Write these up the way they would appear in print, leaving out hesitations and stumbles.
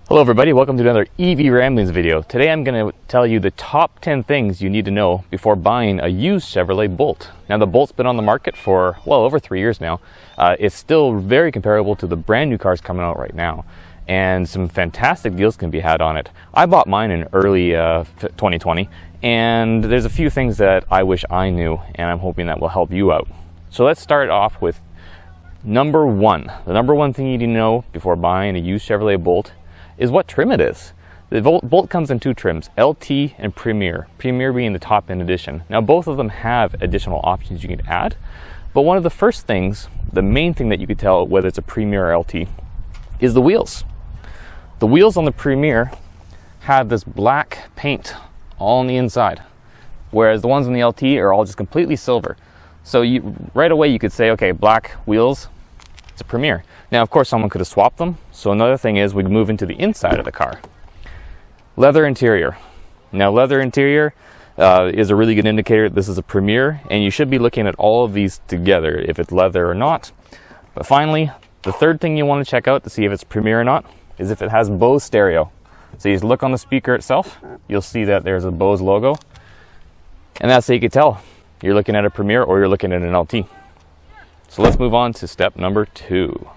Hello everybody, welcome to another EV Ramblings video. Today I'm going to tell you the top 10 things you need to know before buying a used Chevrolet Bolt. Now the Bolt's been on the market for well over 3 years now. It's still very comparable to the brand new cars coming out right now, and some fantastic deals can be had on it. I bought mine in early 2020, and there's a few things that I wish I knew, and I'm hoping that will help you out. So let's start off with number one. The number one thing you need to know before buying a used Chevrolet Bolt is what trim it is. The Bolt comes in two trims, LT and Premier. Premier being the top end edition. Now both of them have additional options you can add, but one of the first things, the main thing that you could tell whether it's a Premier or LT, is the wheels. The wheels on the Premier have this black paint all on the inside, whereas the ones on the LT are all just completely silver. So right away you could say, okay, black wheels, it's a Premier. Now, of course, someone could have swapped them. So another thing is we move into the inside of the car. Leather interior. Now, leather interior is a really good indicator this is a Premier, and you should be looking at all of these together, if it's leather or not. But finally, the third thing you want to check out to see if it's Premier or not is if it has Bose stereo. So you just look on the speaker itself, you'll see that there's a Bose logo, and that's how you can tell you're looking at a Premier or you're looking at an LT. So let's move on to step number 2.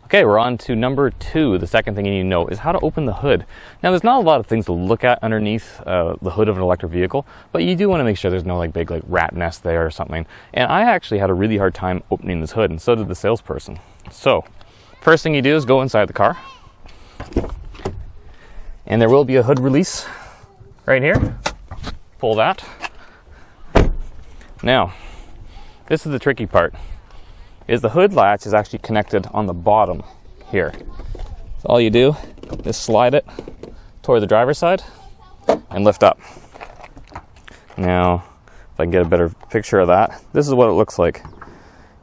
Okay, we're on to number 2. The second thing you need to know is how to open the hood. Now, there's not a lot of things to look at underneath the hood of an electric vehicle, but you do want to make sure there's no big rat nest there or something. And I actually had a really hard time opening this hood, and so did the salesperson. So, first thing you do is go inside the car, and there will be a hood release right here. Pull that. Now, this is the tricky part. Is the hood latch is actually connected on the bottom here. So all you do is slide it toward the driver's side and lift up. Now, if I can get a better picture of that, this is what it looks like.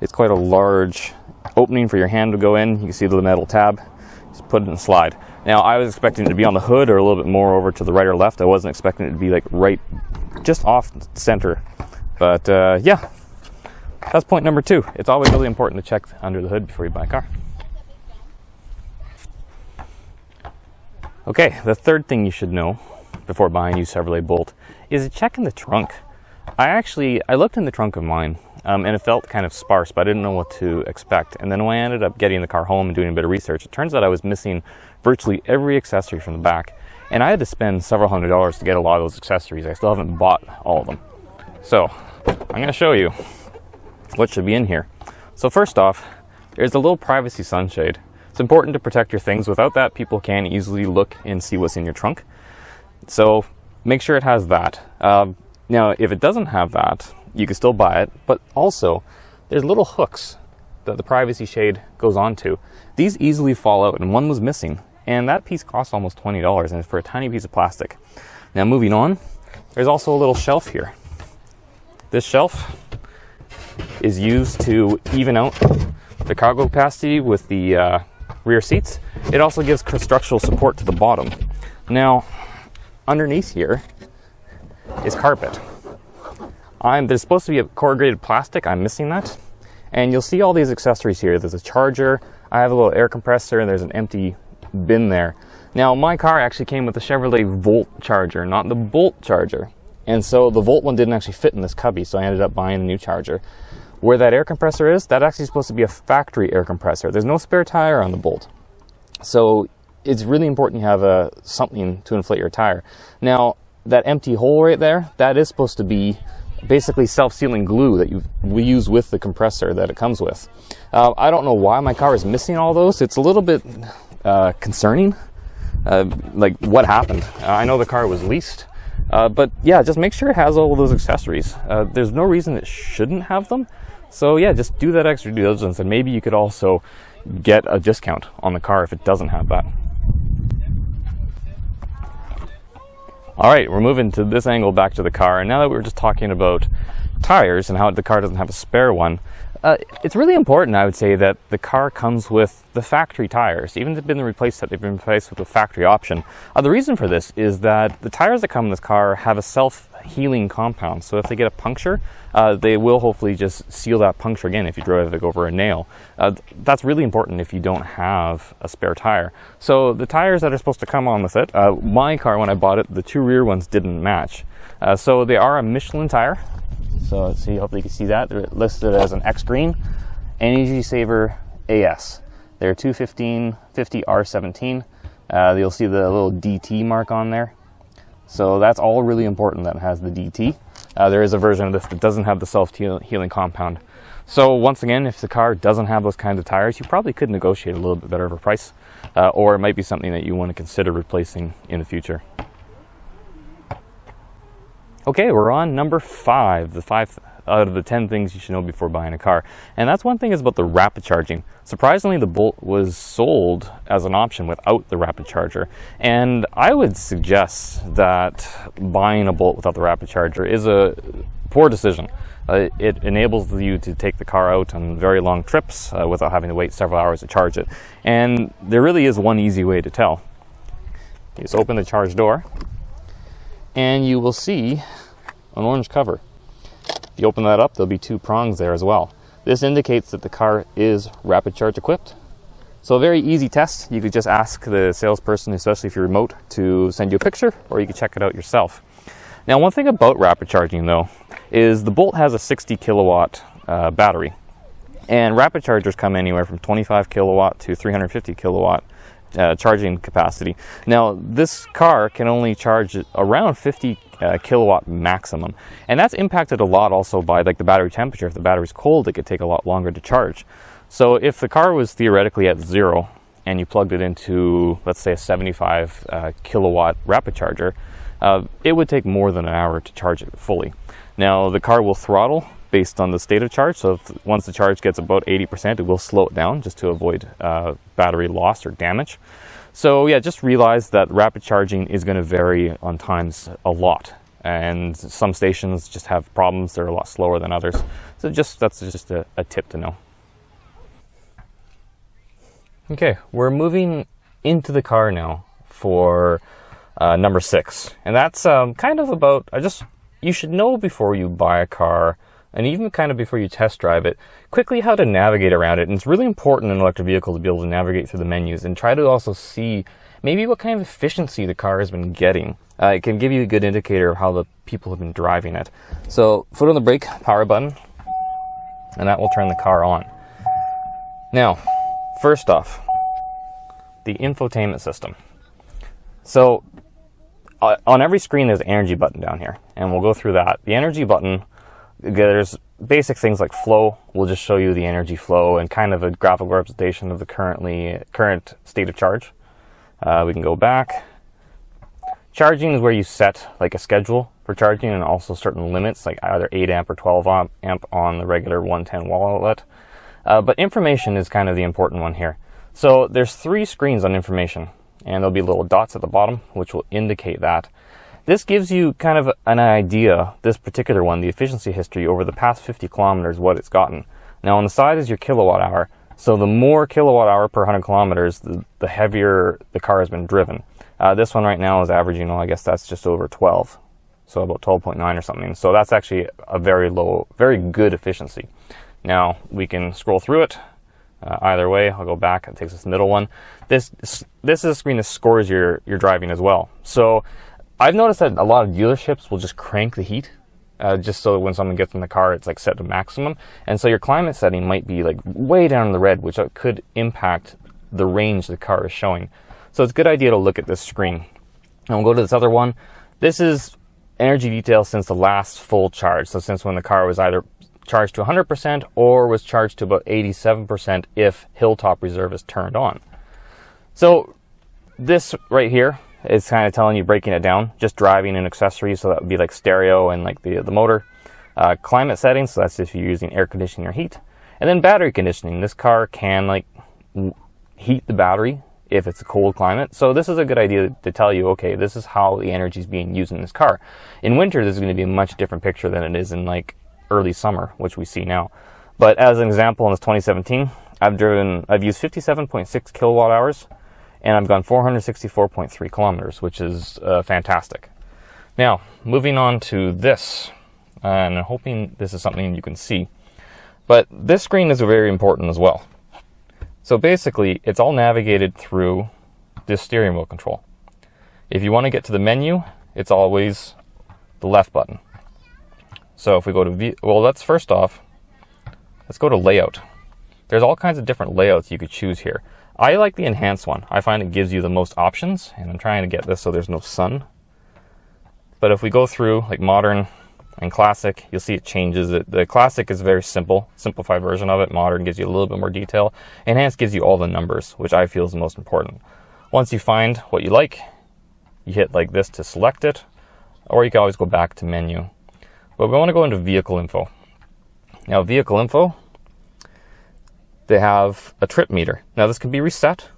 It's quite a large opening for your hand to go in. You can see the metal tab. Just put it in the slide. Now, I was expecting it to be on the hood or a little bit more over to the right or left. I wasn't expecting it to be right just off center. But yeah. That's point number 2. It's always really important to check under the hood before you buy a car. Okay, the third thing you should know before buying a used Chevrolet Bolt is check in the trunk. I looked in the trunk of mine, and it felt kind of sparse, but I didn't know what to expect. And then when I ended up getting the car home and doing a bit of research, it turns out I was missing virtually every accessory from the back. And I had to spend several $100s to get a lot of those accessories. I still haven't bought all of them. So, I'm going to show you what should be in here. So first off, there's a little privacy sunshade. It's important to protect your things. Without that, people can easily look and see what's in your trunk. So make sure it has that. Now, if it doesn't have that, you can still buy it, but also there's little hooks that the privacy shade goes onto. These easily fall out, and one was missing, and that piece costs almost $20, and it's for a tiny piece of plastic. Now moving on, there's also a little shelf here. This shelf is used to even out the cargo capacity with the rear seats. It also gives structural support to the bottom. Now, underneath here is carpet. There's supposed to be a corrugated plastic. I'm missing that. And you'll see all these accessories here. There's a charger. I have a little air compressor, and there's an empty bin there. Now, my car actually came with a Chevrolet Volt charger, not the Bolt charger. And so the Volt one didn't actually fit in this cubby, so I ended up buying a new charger. Where that air compressor is, that's actually supposed to be a factory air compressor. There's no spare tire on the Bolt. So it's really important you have something to inflate your tire. Now, that empty hole right there, that is supposed to be basically self-sealing glue that we use with the compressor that it comes with. I don't know why my car is missing all those. It's a little bit concerning, like what happened. I know the car was leased. But yeah, just make sure it has all of those accessories. There's no reason it shouldn't have them. So yeah, just do that extra due diligence, and maybe you could also get a discount on the car if it doesn't have that. All right, we're moving to this angle back to the car. And now that we were just talking about tires and how the car doesn't have a spare one, it's really important, I would say, that the car comes with the factory tires. Even if they've been replaced with a factory option. The reason for this is that the tires that come in this car have a self-healing compound. So if they get a puncture, they will hopefully just seal that puncture again if you drive it over a nail. That's really important if you don't have a spare tire. So the tires that are supposed to come on with it, my car, when I bought it, the two rear ones didn't match. So they are a Michelin tire. So let's see, hopefully you can see that. They're listed as an X Green Energy Saver AS. They're 215/50 R17. You'll see the little DT mark on there. So that's all really important that it has the DT. There is a version of this that doesn't have the self-healing compound. So once again, if the car doesn't have those kinds of tires, you probably could negotiate a little bit better of a price. Or it might be something that you want to consider replacing in the future. Okay, we're on number 5, the 5 out of the 10 things you should know before buying a car. And that's one thing is about the rapid charging. Surprisingly, the Bolt was sold as an option without the rapid charger. And I would suggest that buying a Bolt without the rapid charger is a poor decision. It enables you to take the car out on very long trips without having to wait several hours to charge it. And there really is one easy way to tell. You just open the charge door, and you will see an orange cover. If you open that up, there'll be 2 prongs there as well. This indicates that the car is rapid charge equipped. So a very easy test. You could just ask the salesperson, especially if you're remote, to send you a picture, or you could check it out yourself. Now, one thing about rapid charging though, is the Bolt has a 60 kilowatt battery. And rapid chargers come anywhere from 25 kilowatt to 350 kilowatt charging capacity. Now, this car can only charge around 50 kilowatt maximum, and that's impacted a lot also by like the battery temperature. If the battery's cold, it could take a lot longer to charge. So if the car was theoretically at 0 and you plugged it into, let's say, a 75 kilowatt rapid charger, it would take more than an hour to charge it fully. Now, the car will throttle based on the state of charge. So once the charge gets about 80%, it will slow it down just to avoid battery loss or damage. So yeah, just realize that rapid charging is going to vary on times a lot. And some stations just have problems. They're a lot slower than others. So that's just a tip to know. Okay, we're moving into the car now for number 6. And that's kind of about, you should know before you buy a car, and even kind of before you test drive it, quickly how to navigate around it. And it's really important in an electric vehicle to be able to navigate through the menus and try to also see maybe what kind of efficiency the car has been getting. It can give you a good indicator of how the people have been driving it. So foot on the brake, power button, and that will turn the car on. Now, first off, the infotainment system. So on every screen there's an energy button down here, and we'll go through that. The energy button, there's basic things like flow. We'll just show you the energy flow and kind of a graphical representation of the current state of charge. We can go back. Charging is where you set like a schedule for charging and also certain limits, like either 8 amp or 12 amp on the regular 110 wall outlet. But information is kind of the important one here. So there's 3 screens on information, and there'll be little dots at the bottom which will indicate that. This gives you kind of an idea, this particular one, the efficiency history over the past 50 kilometers, what it's gotten. Now on the side is your kilowatt hour. So the more kilowatt hour per 100 kilometers, the heavier the car has been driven. This one right now is averaging, I guess that's just over 12. So about 12.9 or something. So that's actually a very low, very good efficiency. Now we can scroll through it. Either way, I'll go back. It takes this middle one. This is a screen that scores your driving as well. So I've noticed that a lot of dealerships will just crank the heat, just so that when someone gets in the car, it's like set to maximum. And so your climate setting might be like way down in the red, which could impact the range the car is showing. So it's a good idea to look at this screen. And we'll go to this other one. This is energy detail since the last full charge. So since when the car was either charged to 100% or was charged to about 87% if Hilltop Reserve is turned on. So this right here is kind of telling you, breaking it down, just driving and accessories. So that would be like stereo and like the motor. Climate settings, so that's if you're using air conditioning or heat. And then battery conditioning. This car can like heat the battery if it's a cold climate. So this is a good idea to tell you, okay, this is how the energy is being used in this car. In winter, this is going to be a much different picture than it is in like early summer, which we see now. But as an example, in this 2017, I've used 57.6 kilowatt hours, and I've gone 464.3 kilometers, which is fantastic. Now, moving on to this, and I'm hoping this is something you can see, but this screen is very important as well. So basically, it's all navigated through this steering wheel control. If you want to get to the menu, it's always the left button. So if we go to let's go to layout. There's all kinds of different layouts you could choose here. I like the enhanced one. I find it gives you the most options, and I'm trying to get this so there's no sun. But if we go through like modern and classic, you'll see it changes. The classic is very simple, simplified version of it. Modern gives you a little bit more detail. Enhanced gives you all the numbers, which I feel is the most important. Once you find what you like, you hit like this to select it, or you can always go back to menu. But we want to go into vehicle info. Now, vehicle info, they have a trip meter. Now, this can be reset,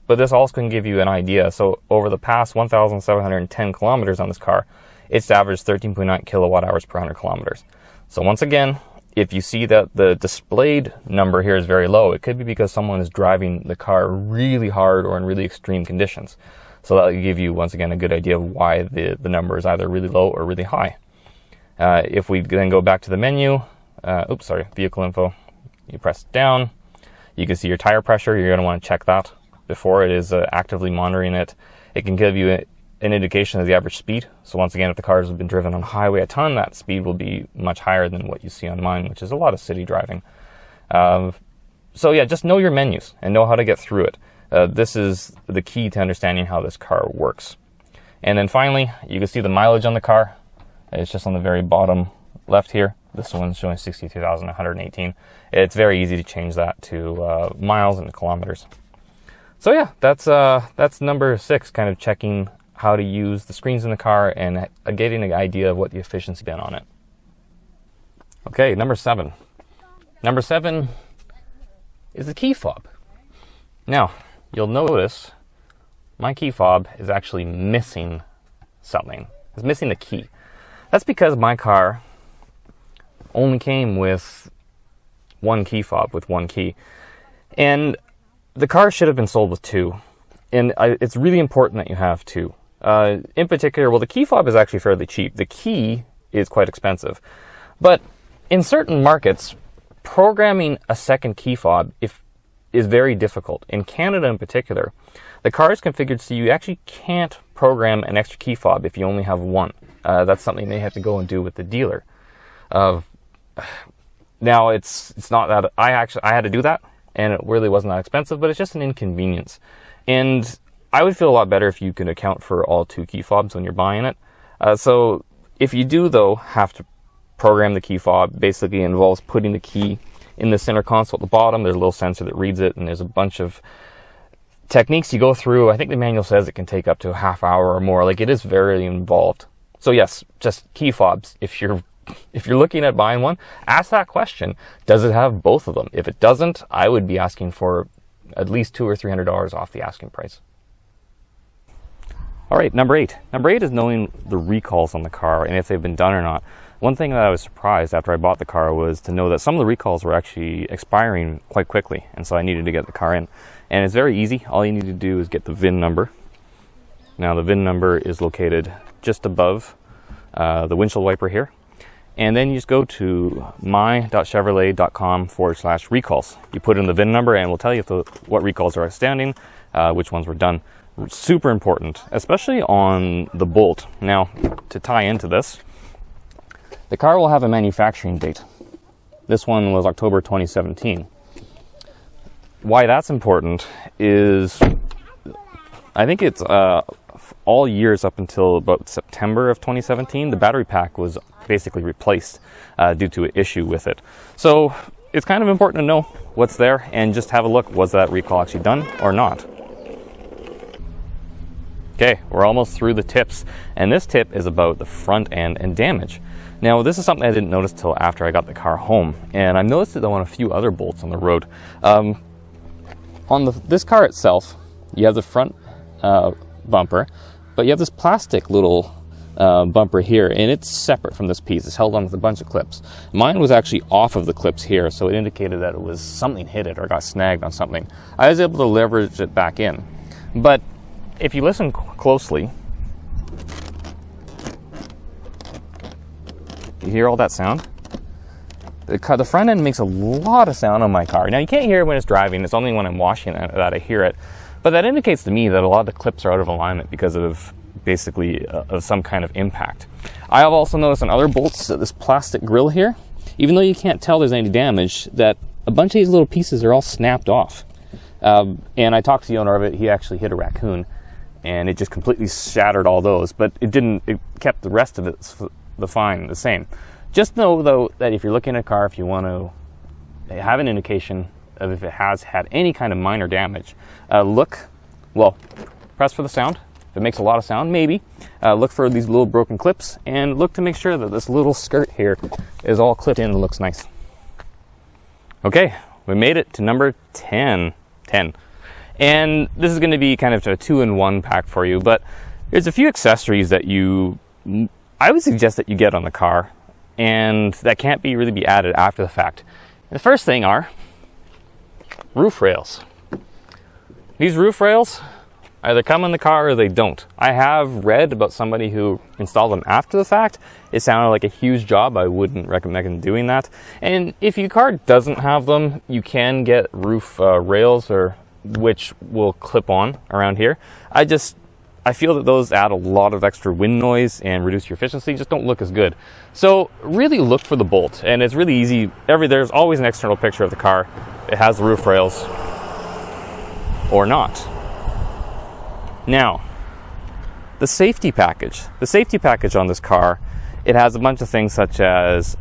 but this also can give you an idea. So over the past 1,710 kilometers on this car, it's averaged 13.9 kilowatt hours per 100 kilometers. So once again, if you see that the displayed number here is very low, it could be because someone is driving the car really hard or in really extreme conditions. So that will give you, once again, a good idea of why the number is either really low or really high. If we then go back to the menu, vehicle info, you press down, you can see your tire pressure. You're going to want to check that before it is actively monitoring it. It can give you an indication of the average speed. So once again, if the cars have been driven on highway a ton, that speed will be much higher than what you see on mine, which is a lot of city driving. So yeah, just know your menus and know how to get through it. This is the key to understanding how this car works. And then finally, you can see the mileage on the car. It's just on the very bottom left here. This one's showing 62,118. It's very easy to change that to miles and kilometers. So yeah, that's number 6, kind of checking how to use the screens in the car and getting an idea of what the efficiency been on it. Okay, number 7. Number 7 is the key fob. Now, you'll notice my key fob is actually missing something. It's missing the key. That's because my car only came with one key fob, with one key. And the car should have been sold with 2. And it's really important that you have 2. In particular, well, the key fob is actually fairly cheap. The key is quite expensive. But in certain markets, programming a second key fob is very difficult. In Canada in particular, the car is configured so you actually can't program an extra key fob if you only have one. That's something they have to go and do with the dealer. Now, it's not that I had to do that, and it really wasn't that expensive, but it's just an inconvenience. And I would feel a lot better if you could account for all 2 key fobs when you're buying it. So if you do, though, have to program the key fob, basically involves putting the key in the center console at the bottom. There's a little sensor that reads it, and there's a bunch of techniques you go through. I think the manual says it can take up to a half hour or more. Like, it is very involved. So yes, just key fobs. If you're looking at buying one, ask that question. Does it have both of them? If it doesn't, I would be asking for at least $200 or $300 off the asking price. All right, number 8. Number 8 is knowing the recalls on the car and if they've been done or not. One thing that I was surprised after I bought the car was to know that some of the recalls were actually expiring quite quickly, and so I needed to get the car in. And it's very easy. All you need to do is get the VIN number. Now, the VIN number is located just above the windshield wiper here. And then you just go to my.chevrolet.com/recalls. You put in the VIN number and we'll tell you what recalls are outstanding, which ones were done. Super important, especially on the Bolt. Now, to tie into this, the car will have a manufacturing date. This one was October 2017. Why that's important is, I think it's all years up until about September of 2017, the battery pack was basically replaced due to an issue with it. So it's kind of important to know what's there and just have a look. Was that recall actually done or not? Okay, we're almost through the tips, and this tip is about the front end and damage. Now, this is something I didn't notice till after I got the car home, and I've noticed it on a few other Bolts on the road. On this car itself, you have the front bumper, but you have this plastic little bumper here, and it's separate from this piece. It's held on with a bunch of clips. Mine was actually off of the clips here, so it indicated that it was something hit it or got snagged on something. I was able to leverage it back in. But if you listen closely, you hear all that sound? The front end makes a lot of sound on my car. Now, you can't hear it when it's driving. It's only when I'm washing it that I hear it. But that indicates to me that a lot of the clips are out of alignment because of basically of some kind of impact. I have also noticed on other bolts that this plastic grill here, even though you can't tell there's any damage, that a bunch of these little pieces are all snapped off. And I talked to the owner of it. He actually hit a raccoon, and it just completely shattered all those. But it didn't. It kept the rest of it the same. Just know, though, that if you're looking at a car, if you want to have an indication of if it has had any kind of minor damage, press for the sound. If it makes a lot of sound, maybe. Look for these little broken clips, and look to make sure that this little skirt here is all clipped in and looks nice. Okay, we made it to number 10. And this is going to be kind of a 2-in-1 pack for you, but there's a few accessories that I would suggest that you get on the car, and that can't really be added after the fact. The first thing are roof rails. These roof rails either come in the car or they don't. I have read about somebody who installed them after the fact. It sounded like a huge job. I wouldn't recommend doing that. And if your car doesn't have them, you can get roof rails, which will clip on around here. I feel that those add a lot of extra wind noise and reduce your efficiency, just don't look as good. So really look for the bolt, and it's really easy. There's always an external picture of the car. It has the roof rails or not. Now, the safety package. The safety package on this car, it has a bunch of things such as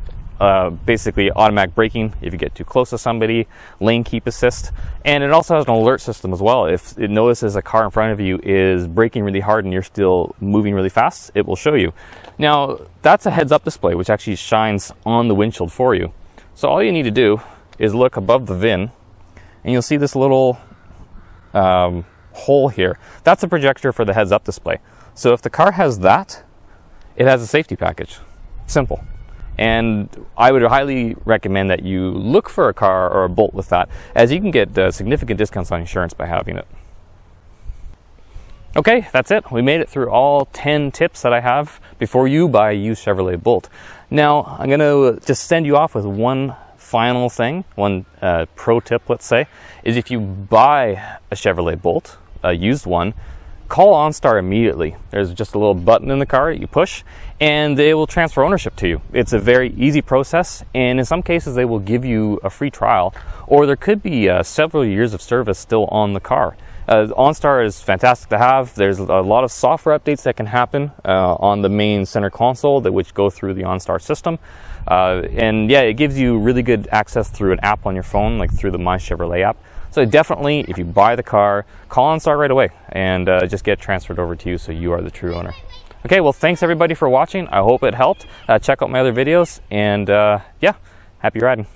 basically automatic braking if you get too close to somebody, lane keep assist, and it also has an alert system as well. If it notices a car in front of you is braking really hard and you're still moving really fast, it will show you. Now, that's a heads-up display which actually shines on the windshield for you. So all you need to do is look above the VIN, and you'll see this little hole here. That's a projector for the heads-up display. So if the car has that, it has a safety package. Simple. And I would highly recommend that you look for a car or a bolt with that, as you can get significant discounts on insurance by having it. Okay, that's it. We made it through all 10 tips that I have before you buy a used Chevrolet Bolt. Now, I'm going to just send you off with one final thing, one pro tip, let's say, is if you buy a Chevrolet Bolt, a used one, call OnStar immediately. There's just a little button in the car that you push, and they will transfer ownership to you. It's a very easy process, and in some cases they will give you a free trial, or there could be several years of service still on the car. OnStar is fantastic to have. There's a lot of software updates that can happen on the main center console which go through the OnStar system. And yeah, it gives you really good access through an app on your phone, like through the My Chevrolet app. So definitely, if you buy the car, call OnStar right away and just get transferred over to you so you are the true owner. Okay, well, thanks everybody for watching. I hope it helped. Check out my other videos, and yeah, happy riding.